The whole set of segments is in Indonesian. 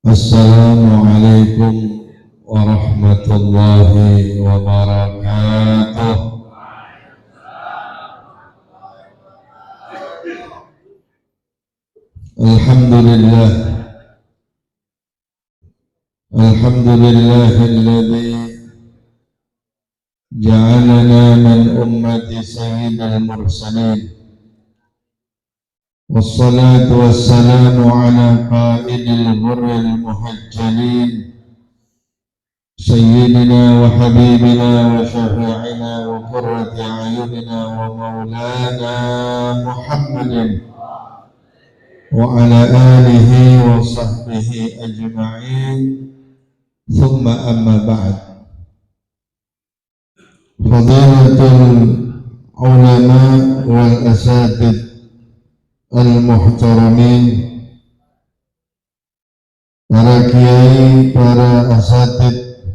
Assalamualaikum warahmatullahi wabarakatuh. Alhamdulillah, alhamdulillahilladzi ja'alana min ummati sayyidil mursalin. Wassalatu wassalamu ala qaidil ghurril muhajjalin sayyidina wa habibina wa syafi'ina wa qurrati a'yunina wa maulana Muhammadin wa ala alihi wa sahbihi ajma'in. Thumma amma ba'd. Fadilatul ulama wal asatid al-muhtaramin, para kiai, para asatid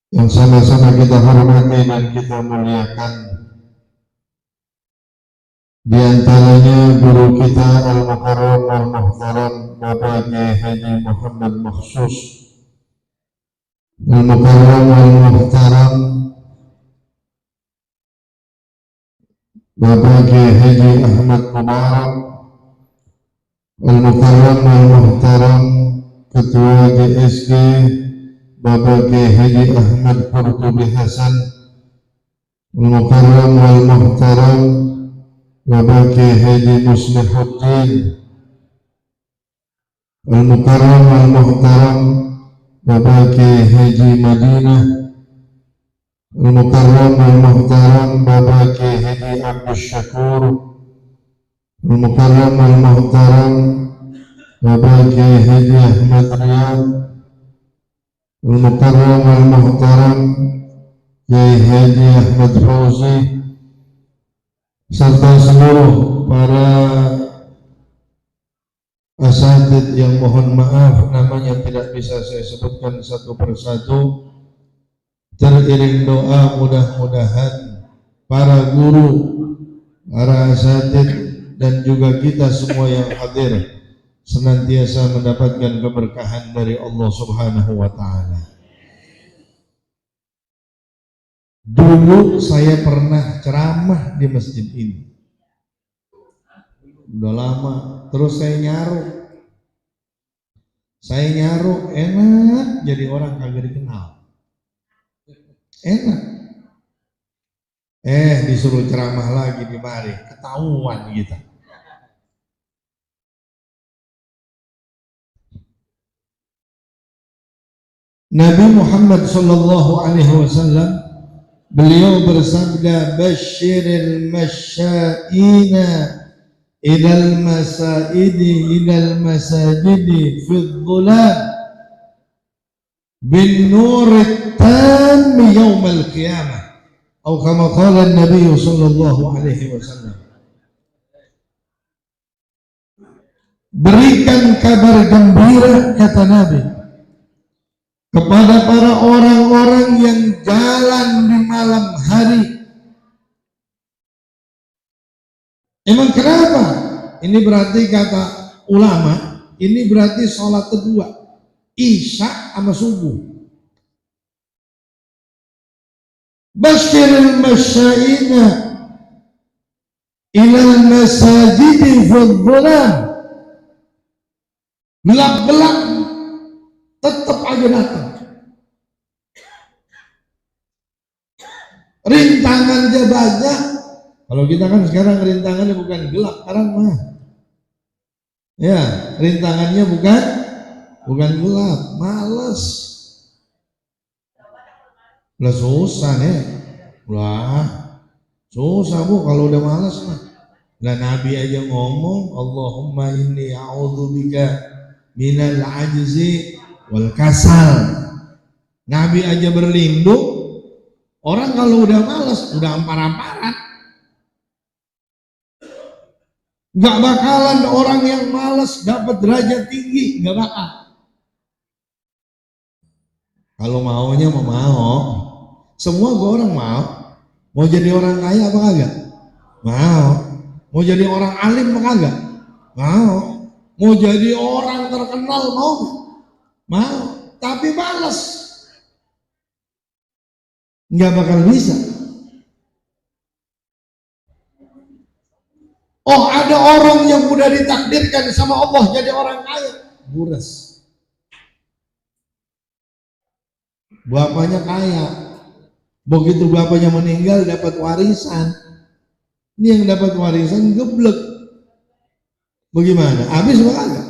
yang sama-sama kita hormati dan kita muliakan. Di antaranya guru kita al-mukarram al-muhtaram Bapak Kiai Haji Muhammad Makhsus, al-mukarram al-muhtaram Bapak Kiai Haji Ahmad Mubarak, al-mukarram al-muhtaram Ketua GSG Bapak Kiai Haji Ahmad Qurtubi Hasan, al-mukarram al-muhtaram Bapak Kiai Haji Muslihuddin, al-mukarram al-muhtaram Bapak Kiai Haji Madinah, al-mukarram al-muhtaram Bapak Kiai Haji Abdul Syakur, al-mukarram al-muhtaram Bapak Kiai Haji Ahmad Riyad, al-mukarram al-muhtaram Kiai Haji Ahmad Fauzi, serta seluruh para asatid yang mohon maaf namanya tidak bisa saya sebutkan satu persatu. Teriring doa mudah-mudahan para guru, para asatid dan juga kita semua yang hadir senantiasa mendapatkan keberkahan dari Allah Subhanahu wa ta'ala. Dulu saya pernah ceramah di masjid ini, udah lama, terus saya nyaru enak jadi orang kagak dikenal, enak. Disuruh ceramah lagi di mari, ketahuan kita. Nabi Muhammad sallallahu alaihi wasallam beliau bersabda, "Basyiril masyaina ilal masajidi fid dhulal bin nurit tam yaumal qiyamah." Atau kama qala Nabi sallallahu alaihi wasallam. Berikan kabar gembira, kata Nabi, kepada para orang-orang yang jalan di malam hari. Emang kenapa? Ini berarti kata ulama, ini berarti sholat kedua, Isya sama subuh. Basyiril masyaina ilal masajidi fadzulan. Gelap-gelap tetap aja datang. Rintangan aja banyak. Kalau kita kan sekarang rintangannya bukan gelap, sekarang mah. Ya, rintangannya bukan gelap, males. Lah susah nih. Lah susah Bu kalau udah malas mah. Lah Nabi aja ngomong, Allahumma inni a'udzubika minal ajzi wal kasal. Nabi aja berlindung. Orang kalau udah malas, udah ampar-amparan. Gak bakalan orang yang malas dapat derajat tinggi, gak bakal. Kalau maunya mau, semua orang mau jadi orang kaya apa kagak? Mau jadi orang alim apa kagak? Mau. Mau jadi orang terkenal mau? Mau, tapi balas. Nggak bakal bisa. Oh, ada orang yang udah ditakdirkan sama Allah jadi orang kaya, buras. Bapaknya kaya, begitu bapaknya meninggal dapat warisan. Ini yang dapat warisan geblek. Bagaimana? Habis enggak?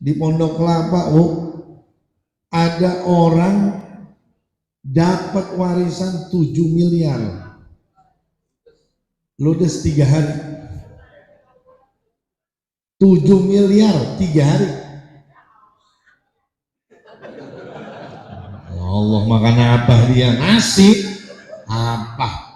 Di Pondok Kelapa, ada orang dapat warisan 7 miliar. Ludes 3 hari. 7 miliar 3 hari. Ya Allah, makan apa dia? Nasi. Apa?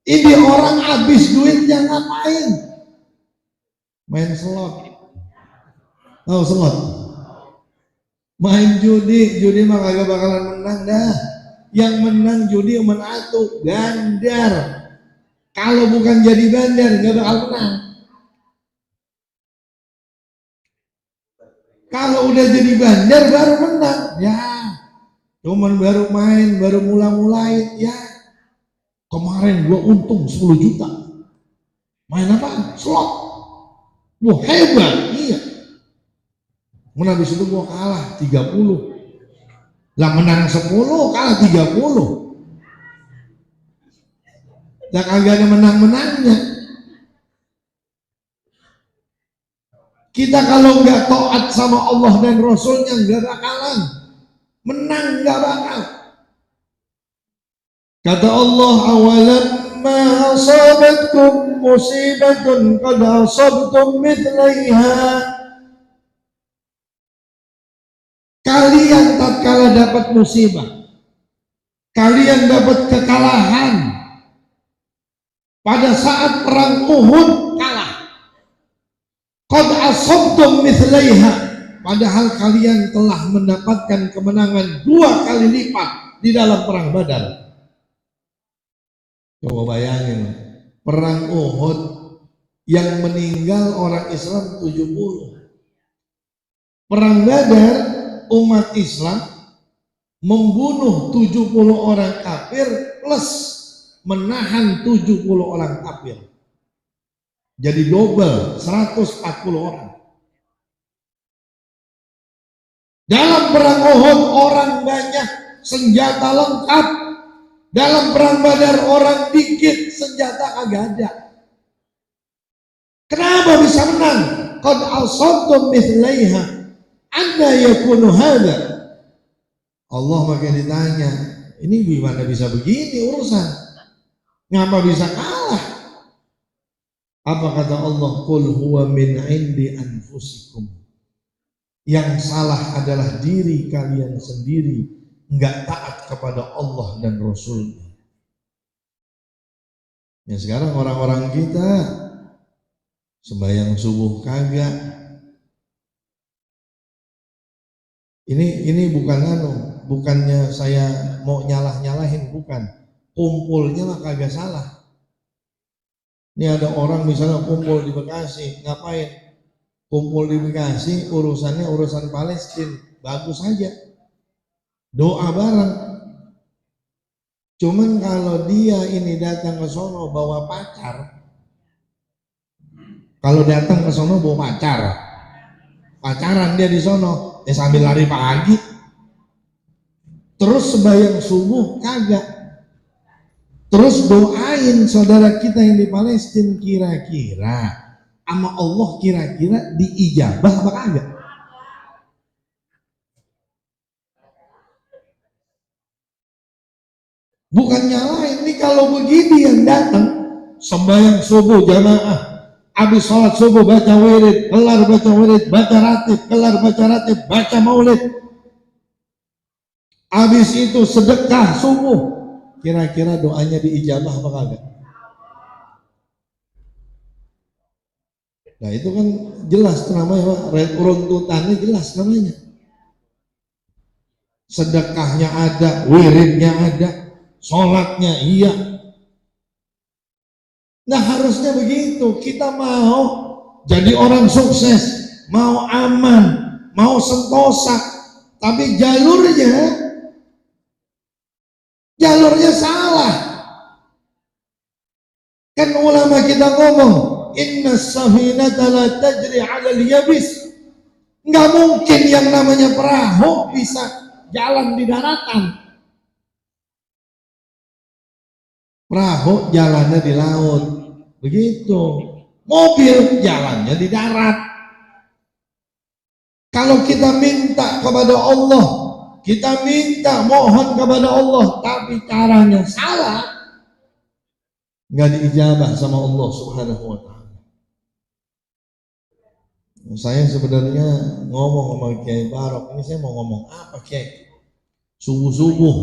Ini orang habis duitnya ngapain? Main slot. Oh, slot. Main judi mah kagak bakalan menang dah. Yang menang judi menatu gandar. Kalau bukan jadi bandar nggak bakal menang. Kalau udah jadi bandar baru menang. Ya, cuman baru main, baru mulai ya. Kemarin gua untung 10 juta. Main apa? Slot. Wah, hebat. Iya. Menang habis itu gua kalah 30. Lah menang 10, kalah 30. Lah kagak ada menang-menangnya. Kita kalau nggak taat sama Allah dan Rasulnya nggak bakalan menang, nggak bakal. Kata Allah, awalamma asabatkum musibatun qad asabtum mithlaiha. Kalian tatkala dapat musibah, kalian dapat kekalahan. Pada saat perang Uhud kalah. Qad asabtum mithlaiha. Padahal kalian telah mendapatkan kemenangan 2 kali lipat di dalam perang Badar. Coba bayangin, perang Uhud yang meninggal orang Islam 70. Perang Badar umat Islam membunuh 70 orang kafir plus menahan 70 orang kafir. Jadi double 140 orang. Dalam perang Uhud orang banyak, senjata lengkap. Dalam perang Badar orang dikit, senjata kagak ada. Kenapa bisa menang? Qad asabtum mithlaiha. Anna yakunu hadza. Allah makin ditanya, ini gimana bisa begini urusan? Ngapa bisa kalah? Apa kata Allah? Qul huwa min indi anfusikum. Yang salah adalah diri kalian sendiri, nggak taat kepada Allah dan Rasulnya. Ya sekarang orang-orang kita sembahyang subuh kagak. Ini bukannya saya mau nyalah-nyalahin, bukan. Kumpulnya lah kagak salah. Ini ada orang misalnya kumpul di Bekasi, ngapain? Kumpul di Bekasi, urusannya urusan Palestina, bagus saja. Doa bareng. Cuman kalau dia ini datang ke sono bawa pacar, kalau datang ke sono bawa pacaran dia di sono, ya sambil lari pagi, terus sembahyang subuh kagak, terus doain saudara kita yang di Palestina, kira-kira sama Allah kira-kira diijabah apa kagak? Bukan nyalain, ini kalau begini yang datang sembahyang subuh jamaah, habis sholat subuh baca wirid, kelar baca wirid, baca ratib, kelar baca ratib, baca maulid, habis itu sedekah subuh, kira-kira doanya diijabah apa kagak? Nah itu kan jelas namanya, runtutannya jelas namanya. sedekahnya ada, wiridnya ada, sholatnya iya. Nah harusnya begitu. Kita mau jadi orang sukses, mau aman, mau sentosa, tapi jalurnya salah. Kan ulama kita ngomong, inna safinata la tajri 'ala al-yabis. Nggak mungkin yang namanya perahu bisa jalan di daratan. Perahu jalannya di laut, begitu. Mobil jalannya di darat. Kalau kita minta kepada Allah, kita minta mohon kepada Allah, tapi caranya salah, nggak diijabah sama Allah Subhanahu wa Ta'ala. Saya sebenarnya ngomong sama Kiai Barok, ini saya mau ngomong apa Kiai? Subuh-subuh.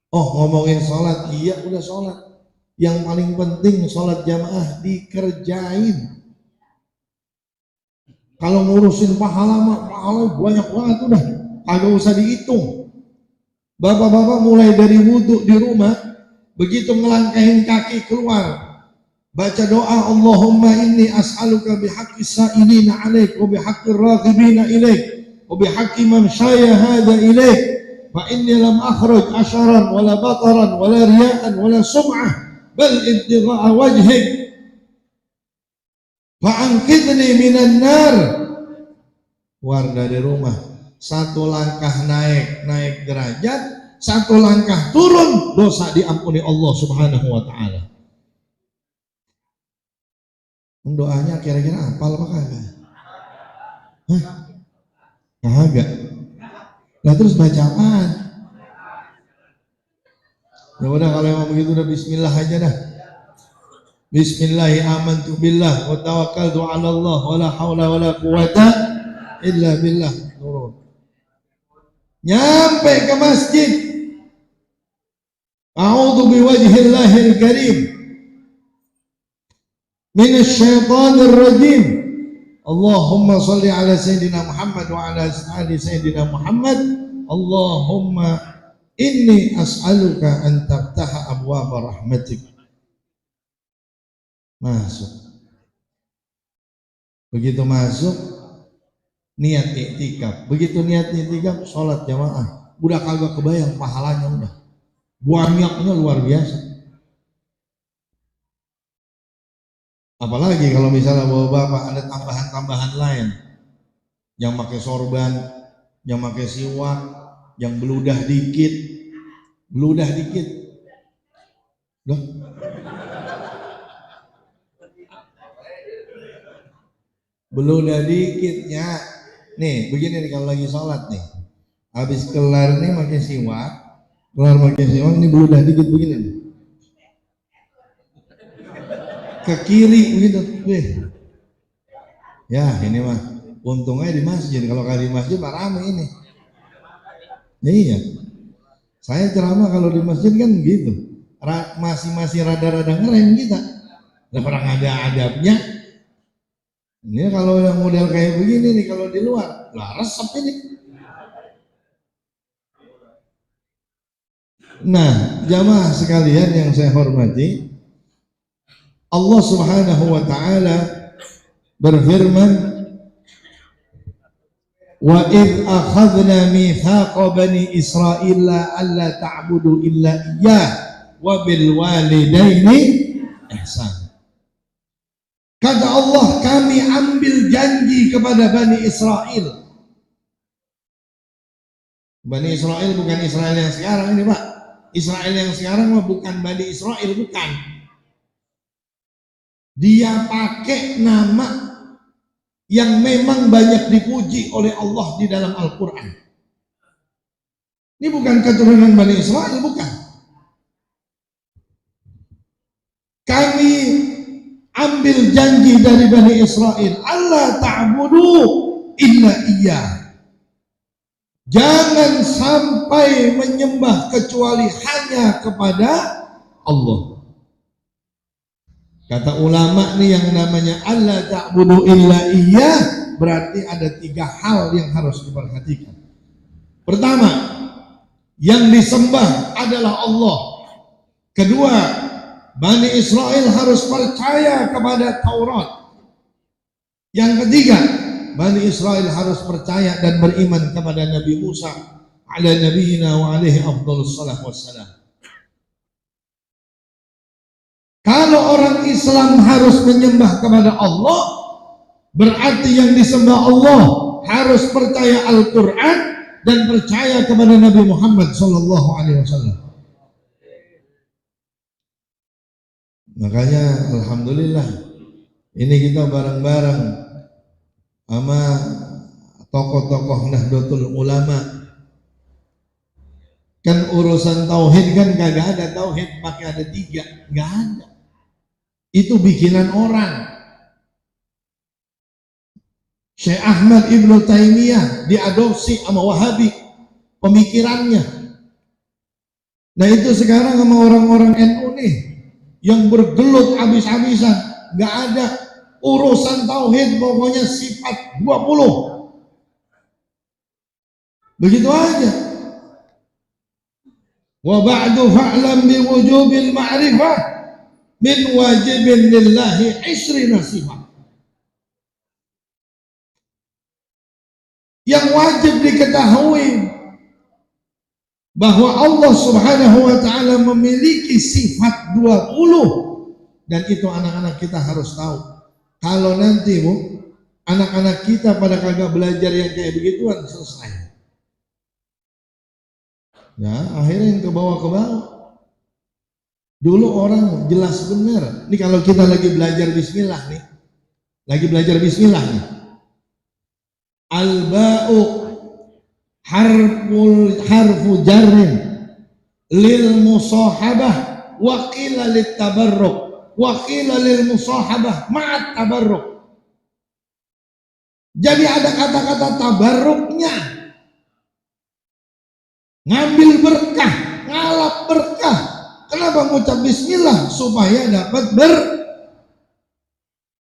Oh ngomongin sholat, iya udah sholat. Yang paling penting sholat jamaah dikerjain. Kalau ngurusin pahala banyak banget udah, kagak usah dihitung. Bapak-bapak mulai dari wudhu di rumah, begitu ngelangkahin kaki keluar, baca doa Allahumma inni as'aluka bihaqqis sa'ilina 'alaik wa bihaqqir raghibina ilaik wa bihaqqi man syaya hadza ilaik fa inni lam akhruj asharan wala bataran wala riya'an wala sum'ah bal ibtigha'a wajhik fa anqidhni minan nar. Keluar dari rumah, satu langkah naik derajat, satu langkah turun, dosa diampuni Allah Subhanahu wa Ta'ala. Doanya kira-kira hafal apa kagak? Hah? Kagak. Nah terus baca apaan? Ya udah kalau emang begitu udah bismillah aja dah. Bismillahi amantu billah wa tawakkaltu 'ala Allah wa la haula wa la quwata illa billah. Turun. Nyampe ke masjid. A'udzu biwajhillahil karim minasyaitonir rajim. Allahumma shalli ala sayyidina Muhammad wa ala ali sayyidina Muhammad. Allahumma inni as'aluka an taftaha abwaaba rahmatik. Masuk. Begitu masuk, niat iktikaf. Begitu niat iktikaf, sholat jamaah. Udah kagak kebayang pahalanya udah. Banyaknya luar biasa. Apalagi kalau misalnya bapak-bapak ada tambahan-tambahan lain, yang pakai sorban, yang pakai siwak, yang beludah dikit, loh. Beludah dikitnya, nih begini nih kalau lagi sholat nih, habis kelar nih pakai siwak, ini beludah dikit begini nih. Ke kiri begitu, ya ini mah untungnya di masjid. Kalau di masjid mah rame ini. Iya, saya ceramah kalau di masjid kan gitu, masih rada-rada ngerem kita, nggak pernah ada adabnya. Ini kalau yang model kayak begini nih, kalau di luar lah resep ini. Nah jamaah sekalian yang saya hormati, Allah Subhanahu wa Ta'ala berfirman, wa id akhadna mithaqa bani Israila alla ta'budu illa iyyah wa bil walidaini ihsan. Kata Allah, kami ambil janji kepada Bani Israel. Bani Israel bukan Israel yang sekarang ini Pak. Israel yang sekarang mah bukan Bani Israel, bukan. Dia pakai nama yang memang banyak dipuji oleh Allah di dalam Al-Quran. Ini bukan keturunan Bani Israel, bukan. Kami ambil janji dari Bani Israel, Allah ta'budu illa iya. Jangan sampai menyembah kecuali hanya kepada Allah. Kata ulama nih, yang namanya Allah ta'budu illa iya berarti ada 3 hal yang harus diperhatikan. Pertama, yang disembah adalah Allah. Kedua, Bani Israel harus percaya kepada Taurat. Yang ketiga, Bani Israel harus percaya dan beriman kepada Nabi Musa ala nabiyina wa alaihi afdhalus salah wassalam. Kalau orang Islam harus menyembah kepada Allah, berarti yang disembah Allah harus percaya Al-Quran dan percaya kepada Nabi Muhammad sallallahu alaihi wasallam. Makanya alhamdulillah ini kita bareng-bareng sama tokoh-tokoh Nahdlatul Ulama. Kan urusan tauhid kan kagak ada tauhid pakai ada 3, nggak ada. Itu bikinan orang. Syekh Ahmad Ibnu Taimiyah diadopsi sama Wahabi pemikirannya. Nah itu sekarang sama orang-orang NU nih yang bergelut habis-habisan, nggak ada urusan tauhid, pokoknya sifat 20. Begitu aja. Wa ba'du fa'lam bi wujubil ma'rifah min wajibin lillahi isri nasibah. Yang wajib diketahui bahwa Allah subhanahu wa ta'ala memiliki sifat 20, dan itu anak-anak kita harus tahu. Kalau nanti Bu, anak-anak kita pada kagak belajar yang kayak begituan, selesai ya, akhirnya yang ke bawah. Dulu orang jelas benar. Ini kalau kita lagi belajar bismillah nih. Al-ba'u harfu jarrin lil musahabah wa qila lit tabarruk wa qila lil musahabah ma'at tabarruk. Jadi ada kata-kata tabarruknya. Ngambil berkah, ngalap berkah. Kenapa mengucap bismillah? Supaya dapat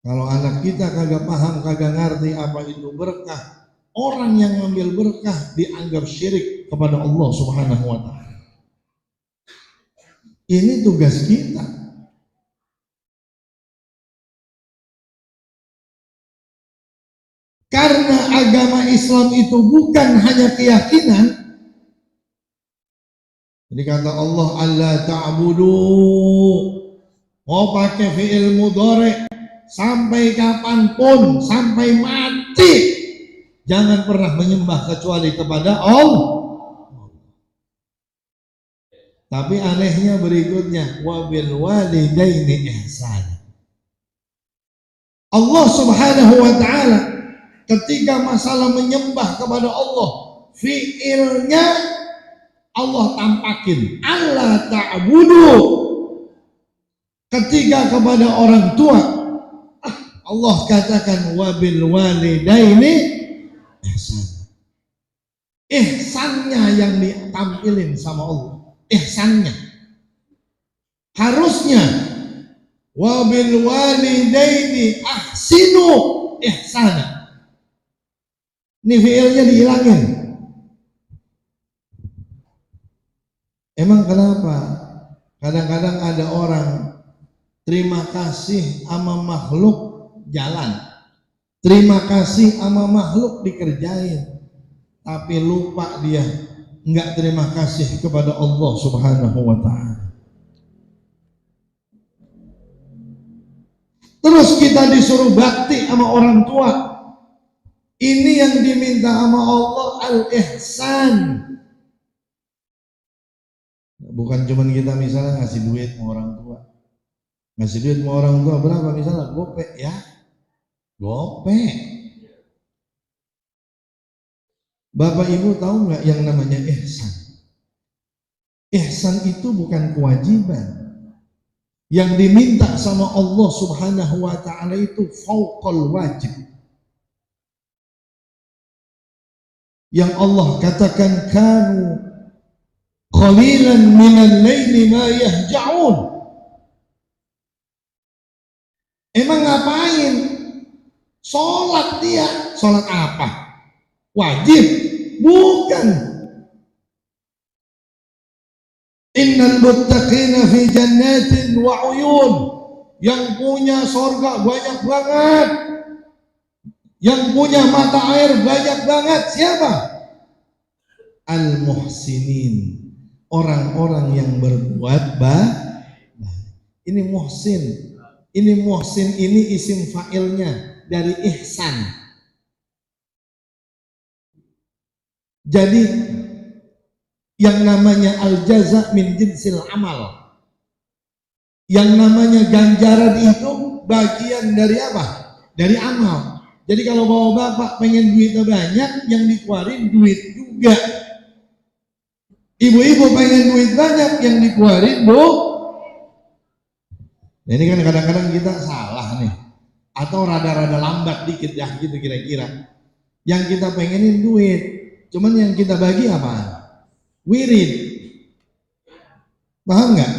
Kalau anak kita kagak paham, kagak ngerti apa itu berkah, orang yang ngambil berkah dianggap syirik kepada Allah subhanahu wa ta'ala. Ini tugas kita. Karena agama Islam itu bukan hanya keyakinan. Ini kata Allah, alla ta'budu, mau pakai fi'il mudhari sampai kapanpun, sampai mati, jangan pernah menyembah kecuali kepada Allah. Tapi anehnya berikutnya, wa bil walidaini ihsan. Allah subhanahu wa ta'ala ketika masalah menyembah kepada Allah, fi'ilnya Allah tampakin, Allah ta'budu. Ketika kepada orang tua, Allah katakan wabil walidaini ihsan. Ihsannya yang ditampilin sama Allah. Ihsannya. Harusnya wabil walidaini ahsinu ihsana. Ini fiilnya dihilangin. Emang kenapa? Kadang-kadang ada orang terima kasih sama makhluk jalan, terima kasih sama makhluk dikerjain, tapi lupa dia nggak terima kasih kepada Allah subhanahu wa ta'ala. Terus kita disuruh bakti sama orang tua. Ini yang diminta sama Allah, al-ihsan. Bukan cuma kita misalnya ngasih duit sama orang tua. Ngasih duit sama orang tua berapa misalnya? Gope ya. Gope. Bapak Ibu tahu nggak yang namanya ihsan? Ihsan itu bukan kewajiban. Yang diminta sama Allah subhanahu wa ta'ala itu fauqal wajib. Yang Allah katakan kanu qalilan minal laili ma yahja'un. Emang ngapain? Sholat dia. Sholat apa? Wajib? Bukan. Innal muttaqina fi jannatin wa uyun. Yang punya sorga banyak banget, yang punya mata air banyak banget. Siapa? Al-muhsinin, orang-orang yang berbuat baik. Ini muhsin. Ini muhsin ini isim fa'ilnya dari ihsan. Jadi yang namanya al-jaza min jinsil amal, yang namanya ganjaran itu bagian dari apa? Dari amal. Jadi kalau bapak pengen duitnya banyak, yang dikeluarin duit juga. Ibu-ibu pengen duit banyak, yang dikeluarin Nah, ini kan kadang-kadang kita salah nih, atau rada-rada lambat dikit ya gitu kira-kira. Yang kita pengenin duit, cuman yang kita bagi apa? Wirid. Paham nggak?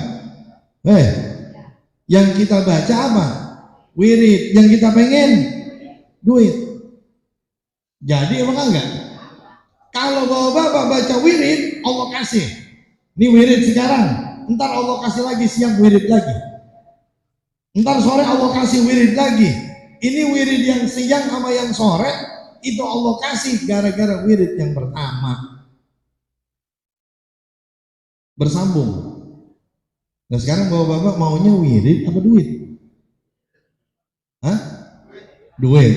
Yang kita baca apa? Wirid. Yang kita pengen duit. Jadi emang enggak? Kalau bapak baca wirid, Allah kasih. Ini wirid sekarang, ntar Allah kasih lagi siang wirid lagi. Ntar sore Allah kasih wirid lagi. Ini wirid yang siang sama yang sore itu Allah kasih gara-gara wirid yang pertama. Bersambung. Nah sekarang bapak-bapak maunya wirid apa duit? Hah? Duit.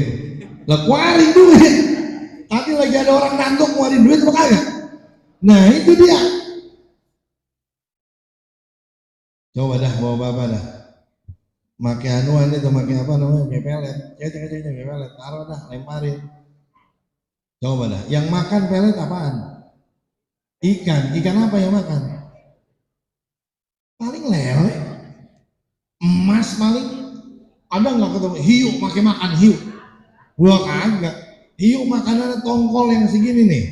Lah keluarin duit. Tadi lagi ada orang ngantuk keluarin duit apa kagak? Nah itu dia. Coba dah bapak-bapak dah. Make anuan itu, make apa namanya, make pelet, cek pelet, taruh dah, lemparin. Coba dah, yang makan pelet apaan? Ikan apa yang makan? Paling lele, emas paling. Ada nggak ketemu hiu, make makan hiu? Gua kagak. Hiu makanannya tongkol yang segini nih.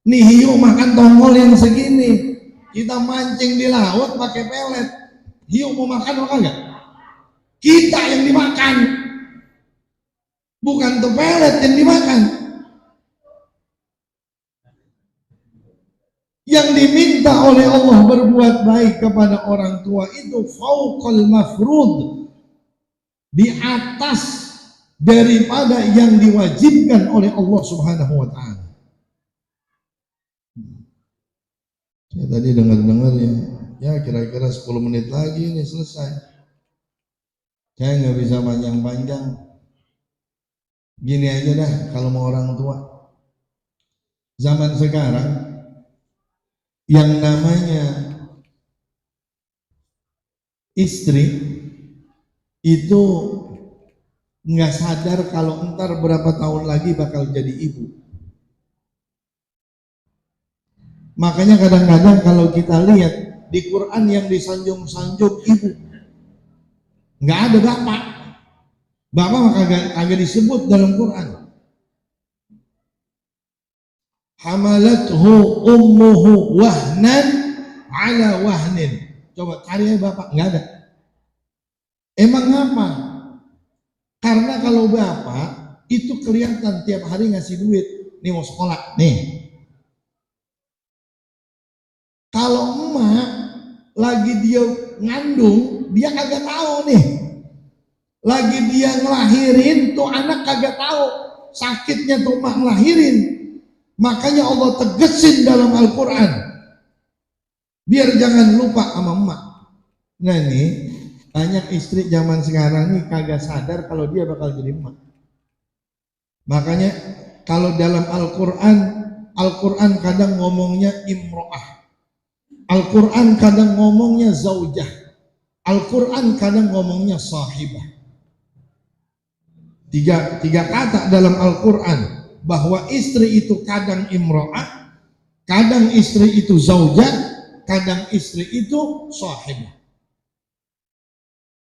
Nih hiu makan tongkol yang segini. Kita mancing di laut pakai pelet. Hiu mau makan apa enggak? Kita yang dimakan, bukan tuh pelet yang dimakan. Yang diminta oleh Allah berbuat baik kepada orang tua itu fauqal mafrud, di atas daripada yang diwajibkan oleh Allah Subhanahu wa taala. Saya tadi dengar-dengar ya kira-kira 10 menit lagi ini selesai. Saya nggak bisa panjang-panjang. Gini aja dah kalau mau orang tua. Zaman sekarang yang namanya istri itu nggak sadar kalau entar berapa tahun lagi bakal jadi ibu. Makanya kadang-kadang kalau kita lihat di Quran yang disanjung-sanjung ibu, nggak ada bapak. Bapak kagak disebut dalam Quran. Hamalathu ummuhu wahnan ala wahnin. Coba cari bapak, nggak ada. Emang apa? Karena kalau bapak itu kelihatan tiap hari ngasih duit. Nih mau sekolah, nih. Kalau emak lagi dia ngandung, dia kagak tahu nih. Lagi dia ngelahirin, tuh anak kagak tahu sakitnya tuh emak ngelahirin. Makanya Allah tegesin dalam Al-Quran, biar jangan lupa sama emak. Nah ini banyak istri zaman sekarang nih kagak sadar kalau dia bakal jadi emak. Makanya kalau dalam Al-Quran kadang ngomongnya imro'ah, Al-Quran kadang ngomongnya zaujah, Al-Quran kadang ngomongnya sahibah. Tiga kata dalam Al-Quran bahwa istri itu kadang imro'ah, kadang istri itu zaujah, kadang istri itu sahibah.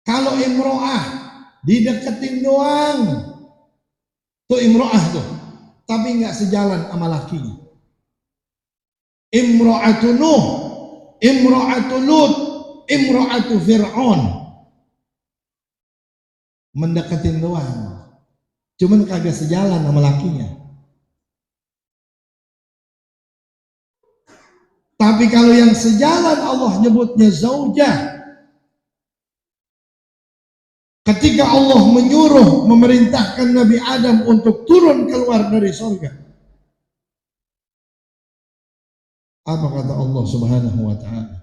Kalau imro'ah dideketin doang, tuh imro'ah tuh, tapi nggak sejalan sama lakinya. Imro'atu Nuh, imro'atu Lut, imro'atu Fir'aun, mendeketin doang, cuman kagak sejalan sama lakinya. Tapi kalau yang sejalan Allah nyebutnya zaujah. Ketika Allah menyuruh, memerintahkan Nabi Adam untuk turun keluar dari surga, apa kata Allah Subhanahu wa ta'ala?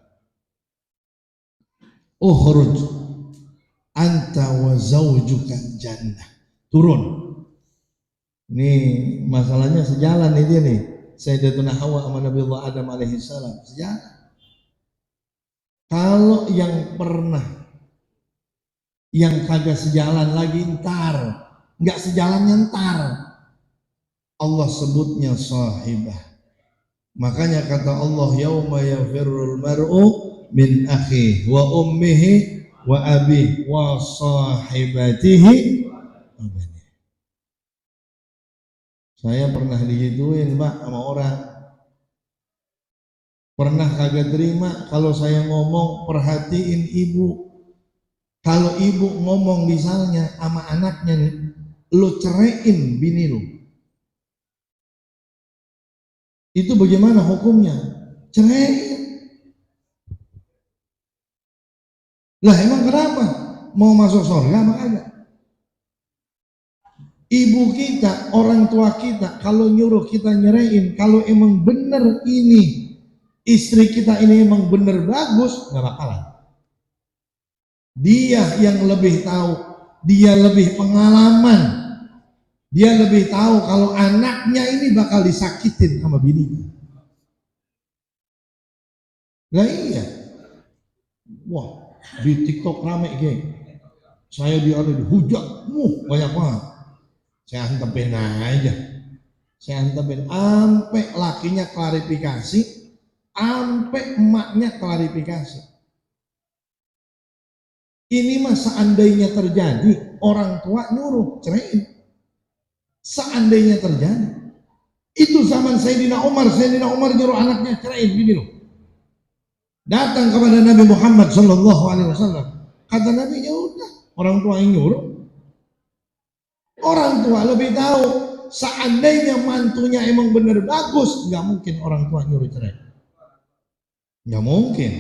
Ukhruj anta wa zawjuka jannah. Turun. Ini masalahnya sejalan itu nih. Sayyidatuna Hawa sama Nabi Allah Adam alaihi salam sejalan. Kalau yang pernah yang kagak sejalan lagi ntar, nggak sejalannya ntar, Allah sebutnya sahibah. Makanya kata Allah, yauma yafirrul mar'u min akhihi wa ummihi wa abihi wa sahibatihi. Saya pernah digituin Pak sama orang. Pernah kagak terima kalau saya ngomong perhatiin ibu. Kalau ibu ngomong misalnya sama anaknya nih, lo ceraiin bini lo. Itu bagaimana hukumnya? Ceraiin. Lah emang kenapa? Mau masuk surga apa kagak? Ibu kita, orang tua kita, kalau nyuruh kita nyerahin, kalau emang bener ini, istri kita ini emang bener bagus, nggak bakalan. Dia yang lebih tahu, dia lebih pengalaman, dia lebih tahu kalau anaknya ini bakal disakitin sama bininya. Lah iya, wah di TikTok rame geng, saya ada dihujat, banyak banget. Saya antepin aja, saya antepin sampai lakinya klarifikasi, sampai emaknya klarifikasi. Ini mah seandainya terjadi, orang tua nyuruh ceraiin. Seandainya terjadi, itu zaman Sayyidina Umar nyuruh anaknya ceraiin gini loh. Datang kepada Nabi Muhammad Sallallahu Alaihi Wasallam, kata Nabi, ya udah, orang tua yang nyuruh. Orang tua lebih tahu. Seandainya mantunya emang bener bagus, nggak mungkin orang tua nyuruh cerai. Nggak mungkin.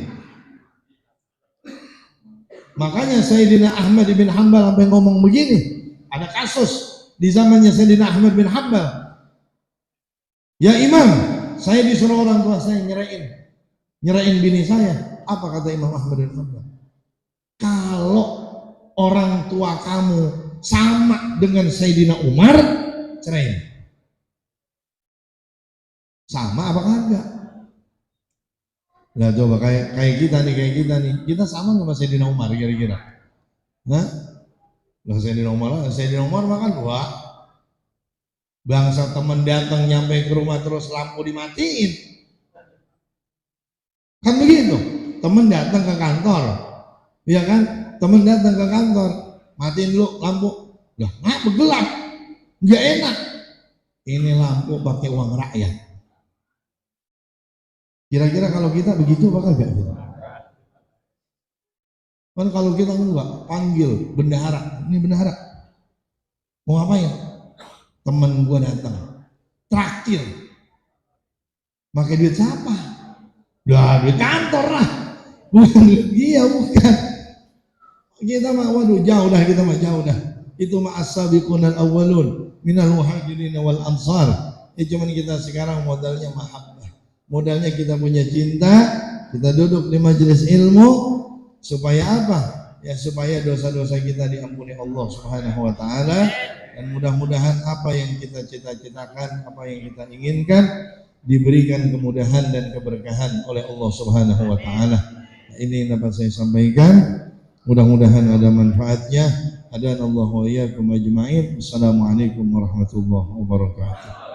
Makanya Sayyidina Ahmad bin Hanbal sampai ngomong begini. Ada kasus di zamannya Sayyidina Ahmad bin Hanbal. Ya Imam, saya disuruh orang tua saya nyerain bini saya. Apa kata Imam Ahmad bin Hanbal? Kalau orang tua kamu sama dengan Sayyidina Umar, cerai. Sama apa kagak? Nah coba kayak kita nih, kita sama nggak sama Sayyidina Umar kira-kira? Nah, Sayyidina Umar makan dua. Bangsa teman datang nyampe ke rumah terus lampu dimatiin. Kan begitu? Teman datang ke kantor, ya kan? Teman datang ke kantor, matiin dulu lampu. Lah, gelap, nggak enak. Ini lampu pakai uang rakyat. Kira-kira kalau kita begitu bakal gak gitu? Kan kalau kita enggak, panggil bendahara. Ini bendahara, mau ngapain? Temen gua datang, traktir. Pakai duit siapa? Lah duit kantor lah. Bukan dia, bukan. Kita mah waduh jauh dah, kita mah jauh dah. Itu mah as-sabiqunal awwalun minal muhajirin wal ansar. Cuman kita sekarang modalnya mahabbah. Modalnya kita punya cinta, kita duduk di majelis ilmu supaya apa? Ya supaya dosa-dosa kita diampuni Allah Subhanahu wa taala, dan mudah-mudahan apa yang kita cita-citakan, apa yang kita inginkan diberikan kemudahan dan keberkahan oleh Allah Subhanahu wa taala. Ini dapat saya sampaikan. Mudah-mudahan ada manfaatnya. Adan Allah wa iyyakum ajma'in. Assalamualaikum warahmatullahi wabarakatuh.